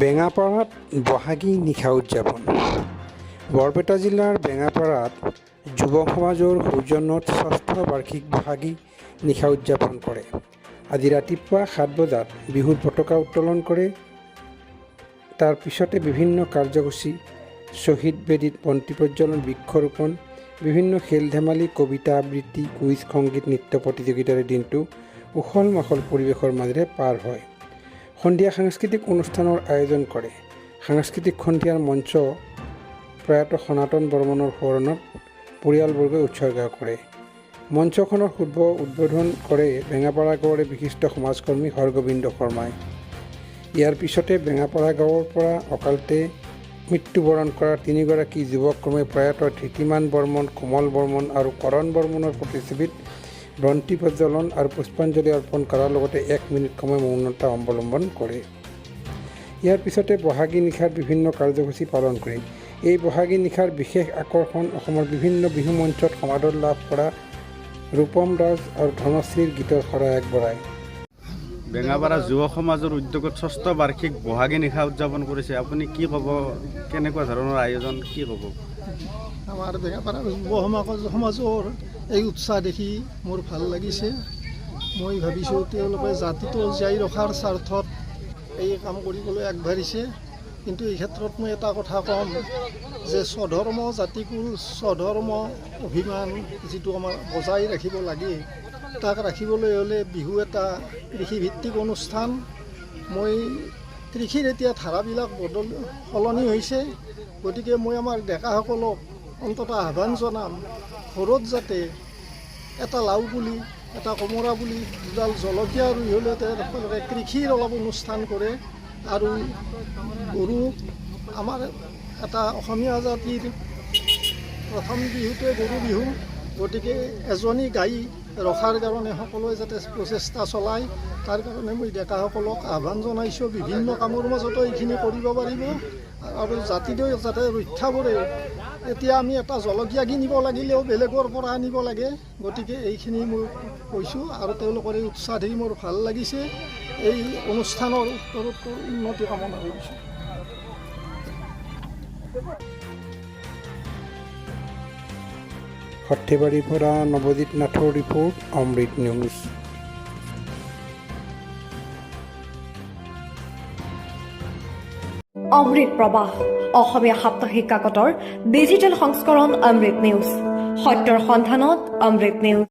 বেঙাপাৰাত বহাগী নিশা উদযাপন। বৰপেটা জিলাৰ বেঙাপাৰাত যুৱ সমাজৰ সৌজন্যত ষষ্ঠ বাৰ্ষিক বহাগী নিশা উদযাপন কৰে। আজি ৰাতিপুৱা 7 বজাত বিহুৰ পতাকা উত্তোলন কৰে। তাৰ পিছতে বিভিন্ন কাৰ্যসূচী, শ্বহীদ বেদীত বন্তি প্ৰজ্বলন, বৃক্ষৰোপণ, বিভিন্ন খেল ধেমালি, কবিতা আবৃত্তি, কুইজ, সংগীত, নৃত্য প্ৰতিযোগিতাৰে দিনটো উখল মাখল পৰিৱেশৰ মাজেৰে পাৰ হয়। সন্ধিয়া সাংস্কৃতিক অনুষ্ঠানৰ আয়োজন কৰে। সাংস্কৃতিক সন্ধিয়াৰ মঞ্চ প্ৰয়াত সনাতন বৰ্মনৰ সোঁৱৰণত পৰিয়ালবৰ্গই উৎসৰ্গা কৰে। মঞ্চখনৰ শুভ উদ্বোধন কৰে বেঙাপাৰা গাঁৱৰে বিশিষ্ট সমাজকৰ্মী হৰগোবিন্দ শৰ্মাই। ইয়াৰ পিছতে বেঙাপাৰা গাঁৱৰ পৰা অকালতে মৃত্যুবৰণ কৰা 3গৰাকী যুৱক ক্ৰমে প্ৰয়াত ধৃতিমান বৰ্মন, কোমল বৰ্মন আৰু কৰণ বৰ্মনৰ প্ৰতিচ্ছবিত বন্তি প্ৰজ্বলন আৰু পুষ্পাঞ্জলি অৰ্পণ কৰাৰ লগতে 1 মিনিট সময় মৌনতা অৱলম্বন কৰে। ইয়াৰ পিছতে বহাগী নিশাৰ বিভিন্ন কাৰ্যসূচী পালন কৰে। এই বহাগী নিশাৰ বিশেষ আকৰ্ষণ অসমৰ বিভিন্ন বিহু মঞ্চত সমাদৰ লাভ কৰা ৰূপম ৰাজ আৰু ধনশ্ৰীৰ গীতৰ শৰাই আগবঢ়ায়। বেঙাপাৰা যুৱ সমাজৰ উদ্যোগত ষষ্ঠ বাৰ্ষিক বহাগী নিশা উদযাপন কৰিছে। আপুনি কি ক'ব, কেনেকুৱা ধৰণৰ আয়োজন, কি ক'ব? আমাৰ বেঙাপাৰা যুৱ সমাজৰ এই উৎসাহ দেখি মোৰ ভাল লাগিছে। মই ভাবিছোঁ তেওঁলোকে জাতিটো জীয়াই ৰখাৰ স্বাৰ্থত এই কাম কৰিবলৈ আগবাঢ়িছে। কিন্তু এই ক্ষেত্ৰত মই এটা কথা ক'ম যে স্বধৰ্ম জাতিকুল, স্বধৰ্ম অভিমান যিটো আমাৰ বজাই ৰাখিব লাগে, তাক ৰাখিবলৈ হ'লে বিহু এটা কৃষিভিত্তিক অনুষ্ঠান। মই কৃষিৰ এতিয়া ধাৰাবিলাক সলনি হৈছে, গতিকে মই আমাৰ ডেকাসকলক অন্ততঃ আহ্বান জনাম, ঘৰত যাতে এটা লাও পুলি, এটা কোমোৰা পুলি, দুডাল জলকীয়া ৰুই হ'লেও তেওঁলোকে কৃষিৰ অলপ অনুষ্ঠান কৰে। আৰু গৰু, আমাৰ এটা অসমীয়া জাতিৰ প্ৰথম বিহুটোৱে গৰু বিহু, গতিকে এজনী গাই ৰখাৰ কাৰণে সকলোৱে যাতে প্ৰচেষ্টা চলায়, তাৰ কাৰণে মই ডেকাসকলক আহ্বান জনাইছোঁ। বিভিন্ন কামৰ মাজতো এইখিনি কৰিব পাৰিব আৰু জাতিটোৱে যাতে ৰক্ষা কৰে। এতিয়া আমি এটা জলকীয়া কিনিব লাগিলেও বেলেগৰ পৰা আনিব লাগে, গতিকে এইখিনি মই কৈছোঁ। আৰু তেওঁলোকৰ এই উৎসাহ দেখি মোৰ ভাল লাগিছে। এই অনুষ্ঠানৰ উত্তৰোত্তৰ উন্নতি কামনা কৰিছোঁ। সৰ্থেবাৰীৰ পৰা নৱজিৎ নাথৰ ৰিপৰ্ট, অমৃত নিউজ। অমৃত প্ৰবাহ, অসমীয়া সাপ্তাহিক কাকতৰ ডিজিটেল সংস্কৰণ অমৃত নিউজ, সত্যৰ সন্ধানত অমৃত নিউজ।